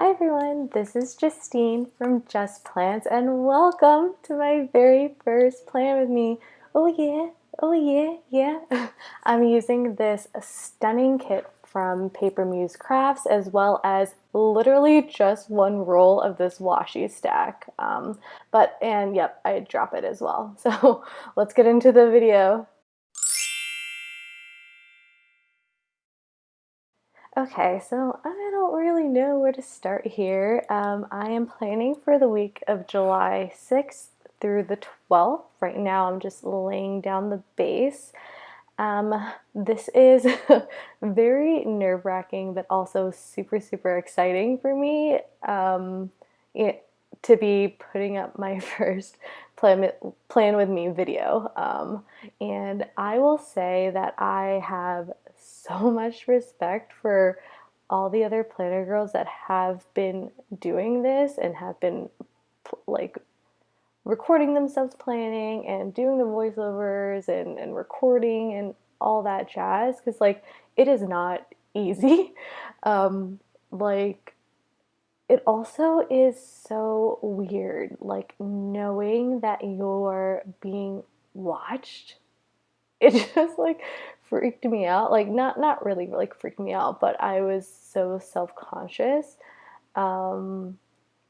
Hi everyone, this is Justine from Just Plants and welcome to my very first plan with me. Oh yeah, oh yeah, yeah. I'm using this stunning kit from PaperMuseCrafts as well as literally just one roll of this washi stack. And yep, I drop it as well. So let's get into the video. Okay, so I don't really know where to start here. I am planning for the week of July 6th through the 12th. Right now, I'm just laying down the base. This is very nerve-wracking, but also super, super exciting for me to be putting up my first plan with me video. And I will say that I have so much respect for all the other planner girls that have been doing this and have been like recording themselves planning and doing the voiceovers and recording and all that jazz, because like it is not easy. um like it also is so weird, like knowing that you're being watched. It just like freaked me out. Like not really like freaked me out, but I was so self-conscious. Um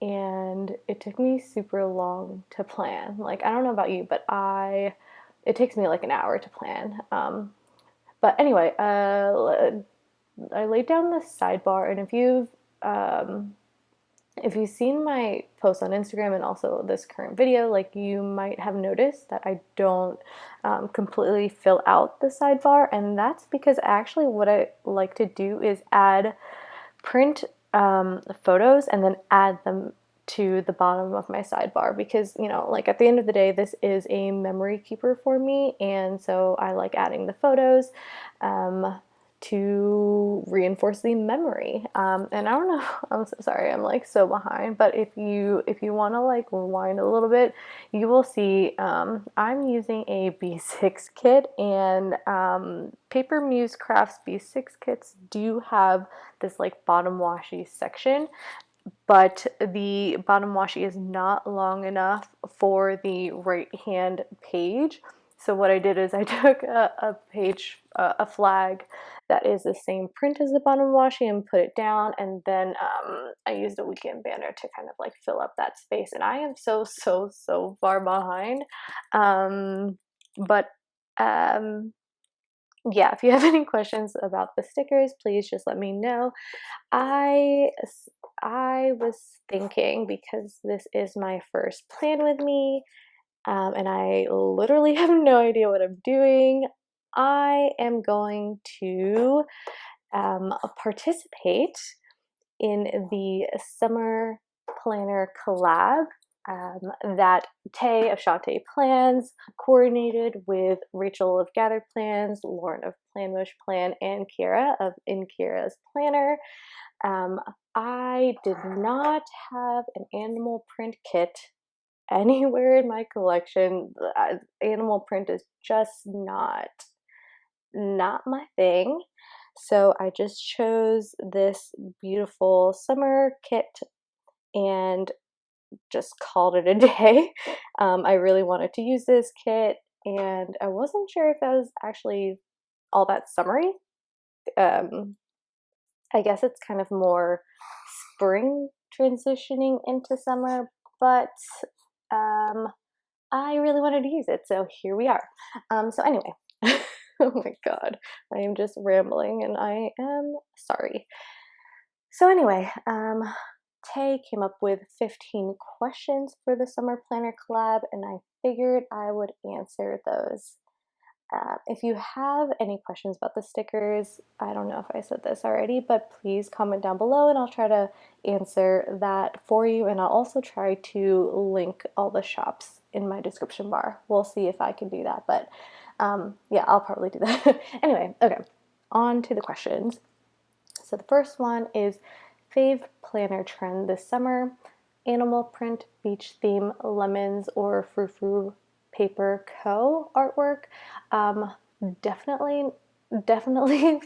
and it took me super long to plan. Like I don't know about you, but it takes me like an hour to plan. But anyway, I laid down the sidebar, and if you've seen my post on Instagram and also this current video, like you might have noticed that I don't completely fill out the sidebar, and that's because actually what I like to do is print photos and then add them to the bottom of my sidebar, because like at the end of the day this is a memory keeper for me, and so I like adding the photos to reinforce the memory. And I don't know, I'm so sorry, I'm like so behind, but if you want to like rewind a little bit, you will see I'm using a B6 kit, and PaperMuseCrafts B6 kits do have this like bottom washi section, but the bottom washi is not long enough for the right hand page. So what I did is I took a flag that is the same print as the bottom washi and put it down, and then I used a weekend banner to kind of like fill up that space. And I am so far behind. But yeah, if you have any questions about the stickers, please just let me know. I I was thinking, because this is my first plan with me, and I literally have no idea what I'm doing, I am going to participate in the summer planner collab that Tay of Shantae Plans coordinated with Rachel of Gathered Plans, Lauren of Planmush Plan, and Kira of In Kira's Planner. Um, I did not have an animal print kit anywhere in my collection. Animal print is just not my thing. So I just chose this beautiful summer kit and just called it a day. I really wanted to use this kit, and I wasn't sure if that was actually all that summery. Um, I guess it's kind of more spring transitioning into summer, but um, I really wanted to use it, so here we are. So anyway, oh my god, I am just rambling and I am sorry. So anyway, Tay came up with 15 questions for the Summer Planner Collab, and I figured I would answer those. If you have any questions about the stickers, I don't know if I said this already, but please comment down below and I'll try to answer that for you. And I'll also try to link all the shops in my description bar. We'll see if I can do that, but yeah, I'll probably do that. Anyway, okay, on to the questions. So the first one is fave planner trend this summer: animal print, beach theme, lemons, or frou frou paper co artwork. Um, definitely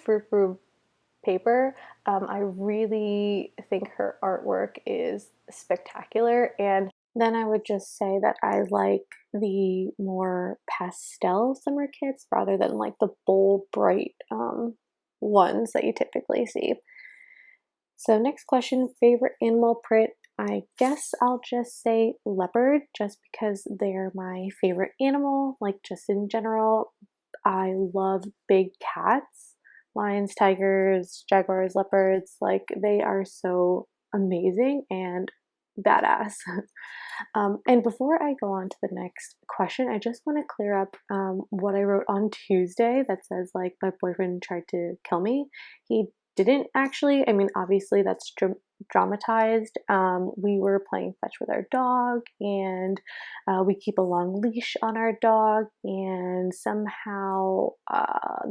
frou frou paper. I really think her artwork is spectacular. And then I would just say that I like the more pastel summer kits rather than like the bold, bright ones that you typically see. So next question, favorite animal print. I guess I'll just say leopard just because they're my favorite animal, like just in general. I love big cats, lions, tigers, jaguars, leopards, like they are so amazing and badass. And before I go on to the next question, I just want to clear up what I wrote on Tuesday that says like my boyfriend tried to kill me. He didn't actually. I mean, obviously that's dramatized. We were playing fetch with our dog, and we keep a long leash on our dog, and somehow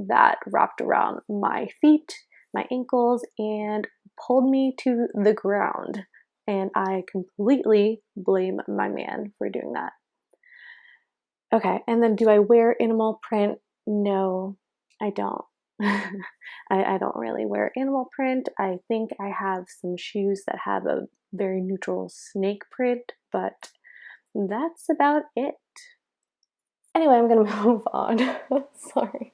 that wrapped around my feet, my ankles, and pulled me to the ground. And I completely blame my man for doing that. Okay, and then do I wear animal print? No, I don't. I don't really wear animal print. I think I have some shoes that have a very neutral snake print, but that's about it. Anyway, I'm gonna move on. Sorry.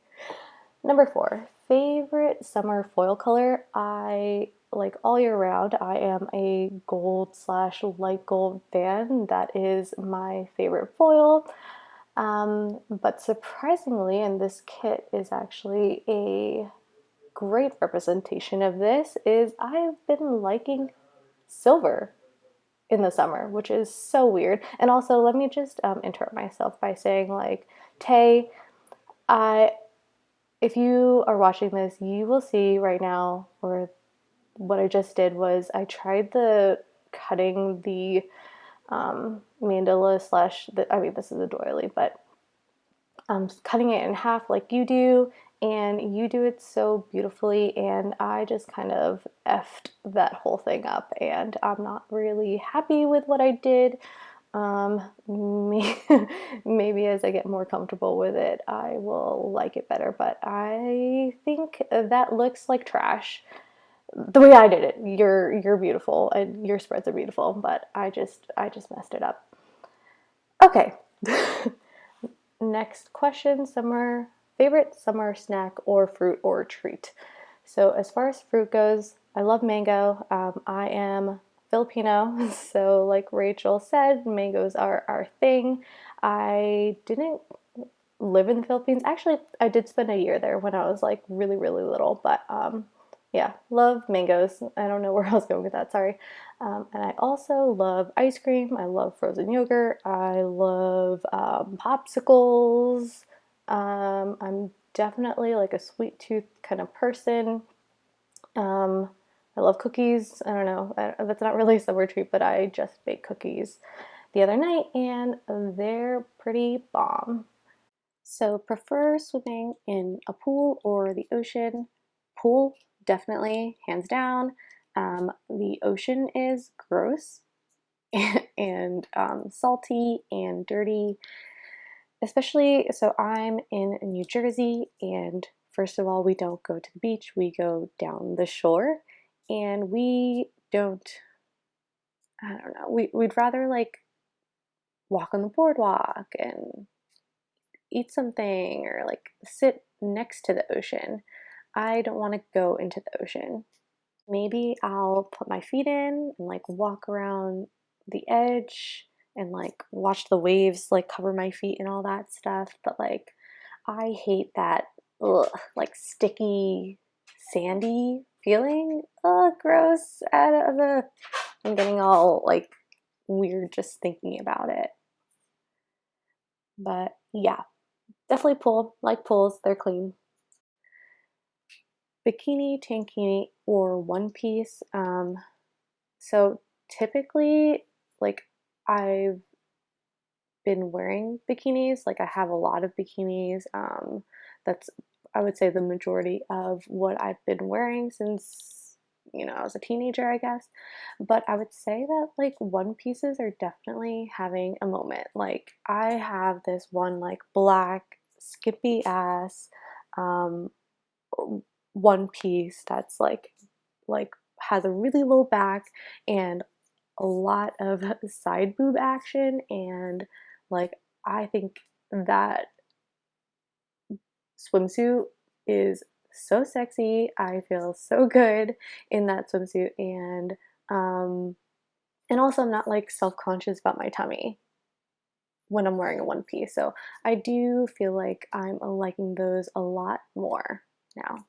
Number 4, favorite summer foil color. I like all year round. I am a gold slash light gold fan. That is my favorite foil. But surprisingly, and this kit is actually a great representation of this, is I've been liking silver in the summer, which is so weird. And also, let me just interrupt myself by saying, like, Tay, I if you are watching this, you will see right now, or what I just did was I tried the cutting the mandala slash, I mean, this is a doily, but cutting it in half like you do, and you do it so beautifully, and I just kind of effed that whole thing up, and I'm not really happy with what I did. Maybe as I get more comfortable with it, I will like it better, but I think that looks like trash. The way I did it, you're beautiful and your spreads are beautiful, but I just messed it up. Okay. Next question, favorite summer snack or fruit or treat. So as far as fruit goes, I love mango. I am Filipino, so like Rachel said, mangoes are our thing. I didn't live in the Philippines. Actually, I did spend a year there when I was like really, really little, but yeah, love mangoes. I don't know where I was going with that, sorry. And I also love ice cream. I love frozen yogurt. I love popsicles. I'm definitely like a sweet tooth kind of person. Um, I love cookies. I don't know. That's not really a summer treat, but I just baked cookies the other night and they're pretty bomb. So, prefer swimming in a pool or the ocean? Pool, definitely, hands down. The ocean is gross and salty and dirty, especially. So, I'm in New Jersey, and first of all, we don't go to the beach, we go down the shore, and we don't, I don't know, we'd rather like walk on the boardwalk and eat something or like sit next to the ocean. I don't want to go into the ocean. Maybe I'll put my feet in and like walk around the edge and like watch the waves like cover my feet and all that stuff. But like, I hate that like sticky, sandy feeling. Ugh, gross. I'm getting all like weird just thinking about it. But yeah, definitely pool. Like pools, they're clean. Bikini, tankini, or one piece. So typically, like I've been wearing bikinis. Like I have a lot of bikinis. That's I would say the majority of what I've been wearing since I was a teenager, I guess. But I would say that like one pieces are definitely having a moment. Like I have this one like black skimpy ass um one piece that's like has a really low back and a lot of side boob action, and like I think that swimsuit is so sexy. I feel so good in that swimsuit, um and also I'm not like self-conscious about my tummy when I'm wearing a one piece. So I do feel like I'm liking those a lot more now.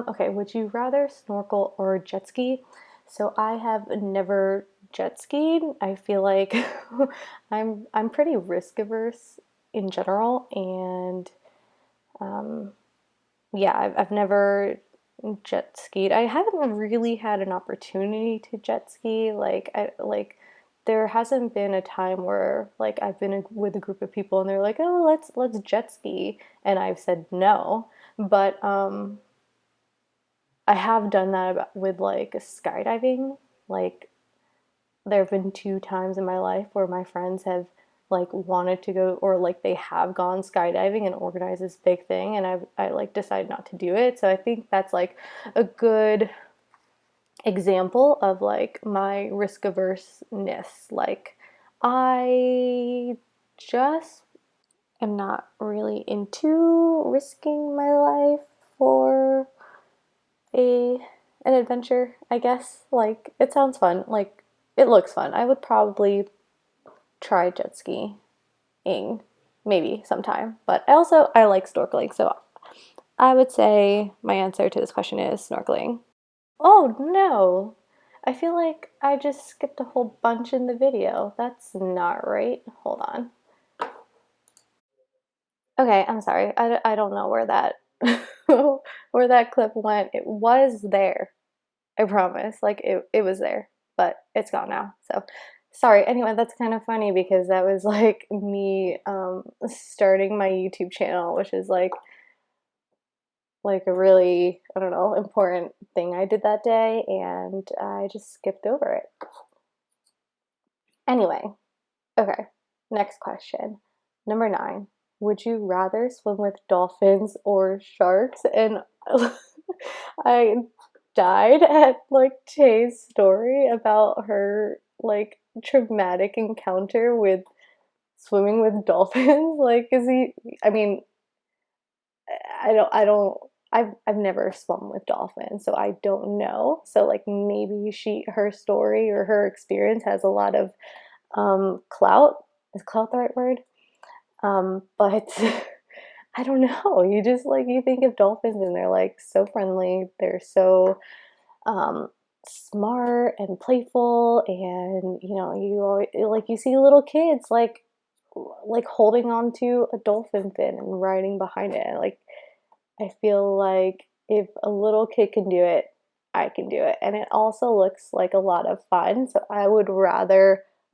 Okay, would you rather snorkel or jet ski? So I have never jet skied. I feel like I'm pretty risk averse in general, and um, yeah, I've never jet skied. I haven't really had an opportunity to jet ski. There hasn't been a time where like I've been with a group of people and they're like, "Oh, let's jet ski," and I've said no. But I have done that with like skydiving. Like there have been two times in my life where my friends have like wanted to go, or like they have gone skydiving and organized this big thing, and I like decided not to do it. So I think that's like a good example of like my risk averseness. Like I just am not really into risking my life for a an adventure, I guess. Like it sounds fun. Like it looks fun. I would probably try jet skiing maybe sometime. But I like snorkeling, so I would say my answer to this question is snorkeling. Oh no. I feel like I just skipped a whole bunch in the video. That's not right. Hold on. Okay, I'm sorry. I don't know where that where that clip went. It was there. I promise. Like it was there, but it's gone now. So sorry. Anyway, that's kind of funny because that was like me starting my YouTube channel, which is like a really, I don't know, important thing I did that day, and I just skipped over it. Anyway, okay. Next question. Number 9. Would you rather swim with dolphins or sharks? And I died at like Tay's story about her like traumatic encounter with swimming with dolphins. Like, is he? I mean, I've never swum with dolphins, so I don't know. So like maybe her story or her experience has a lot of clout. Is clout the right word? But I don't know. You just like you think of dolphins and they're like so friendly. They're so um, smart and playful, and you know you always, like you see little kids like holding on to a dolphin fin and riding behind it. Like I feel like if a little kid can do it, I can do it, and it also looks like a lot of fun. So I would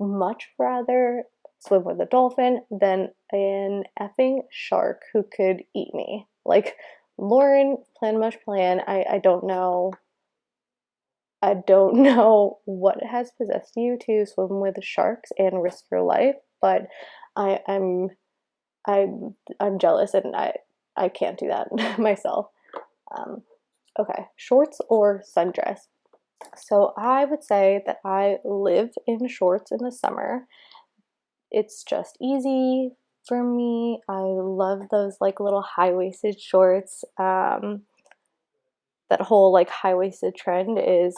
much rather swim with a dolphin than an effing shark who could eat me. Like Lauren, plan much plan. I don't know. I don't know what has possessed you to swim with sharks and risk your life, but I, I'm I'm jealous, and I can't do that myself. Um, okay, shorts or sundress? So I would say that I live in shorts in the summer. It's just easy for me. I love those like little high-waisted shorts. That whole like high-waisted trend is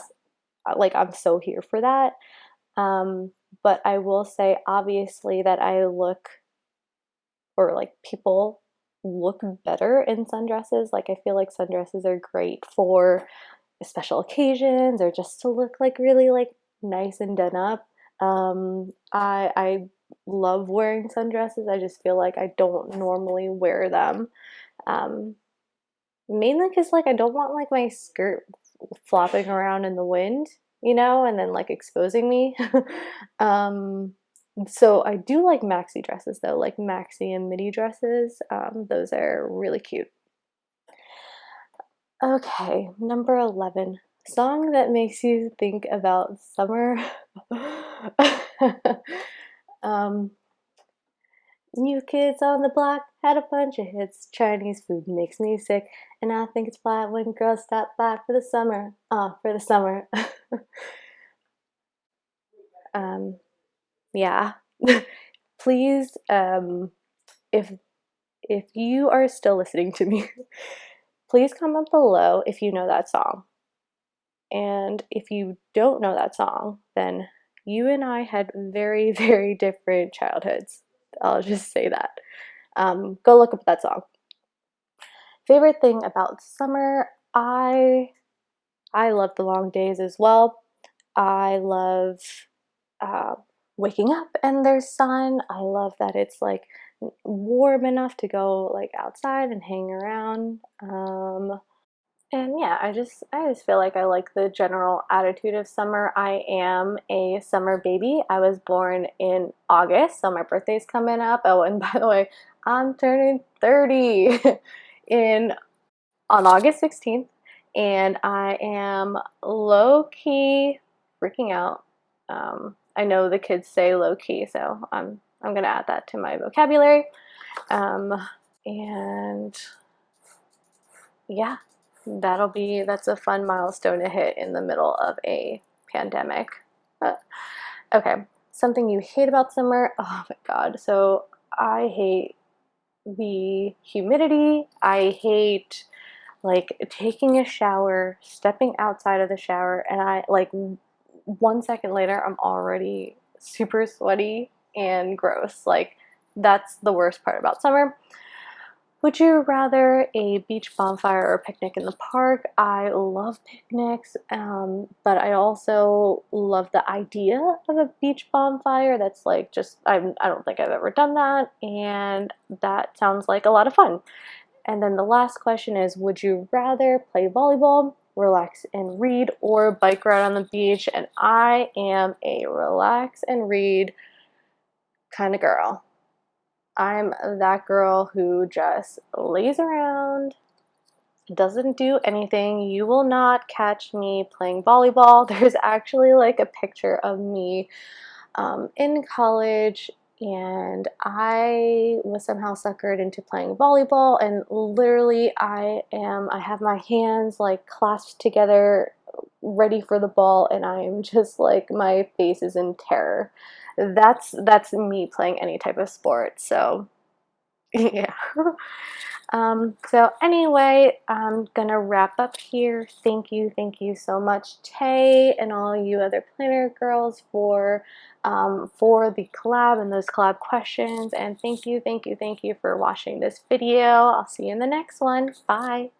like I'm so here for that. Um, but I will say obviously that I look, or like people look better in sundresses. Like I feel like sundresses are great for special occasions or just to look like really like nice and done up. I love wearing sundresses. I just feel like I don't normally wear them. Um, Mainly because like I don't want like my skirt flopping around in the wind, and then like exposing me. um, so I do like maxi dresses though, like maxi and midi dresses. Those are really cute. Okay, number 11. Song that makes you think about summer. um, New kids on the block had a bunch of hits. Chinese food makes me sick, and I think it's fly when girls stop by for the summer. For the summer. um, yeah. Please, if you are still listening to me, please comment below if you know that song. And if you don't know that song, then you and I had very, very different childhoods. I'll just say that. Go look up that song. Favorite thing about summer, I love the long days as well. I love uh, waking up and there's sun. I love that it's like warm enough to go like outside and hang around. And yeah, I just feel like I like the general attitude of summer. I am a summer baby. I was born in August, so my birthday's coming up. Oh, and by the way, I'm turning 30 in on August 16th, and I am low-key freaking out. I know the kids say low-key, so I'm gonna add that to my vocabulary. And yeah, that's a fun milestone to hit in the middle of a pandemic. Okay, something you hate about summer. Oh my God. So I hate the humidity. I hate like taking a shower, stepping outside of the shower, and I like 1 second later I'm already super sweaty and gross. Like that's the worst part about summer. Would you rather a beach bonfire or a picnic in the park? I love picnics, but I also love the idea of a beach bonfire. That's like just, I don't think I've ever done that, and that sounds like a lot of fun. And then the last question is, would you rather play volleyball, relax and read, or bike ride on the beach? And I am a relax and read kind of girl. I'm that girl who just lays around, doesn't do anything. You will not catch me playing volleyball. There's actually like a picture of me in college, and I was somehow suckered into playing volleyball, and literally I have my hands like clasped together ready for the ball, and I'm just like, my face is in terror. That's me playing any type of sport. So yeah. So anyway, I'm gonna wrap up here. Thank you so much, Tay, and all you other planner girls for the collab and those collab questions. And thank you for watching this video. I'll see you in the next one. Bye.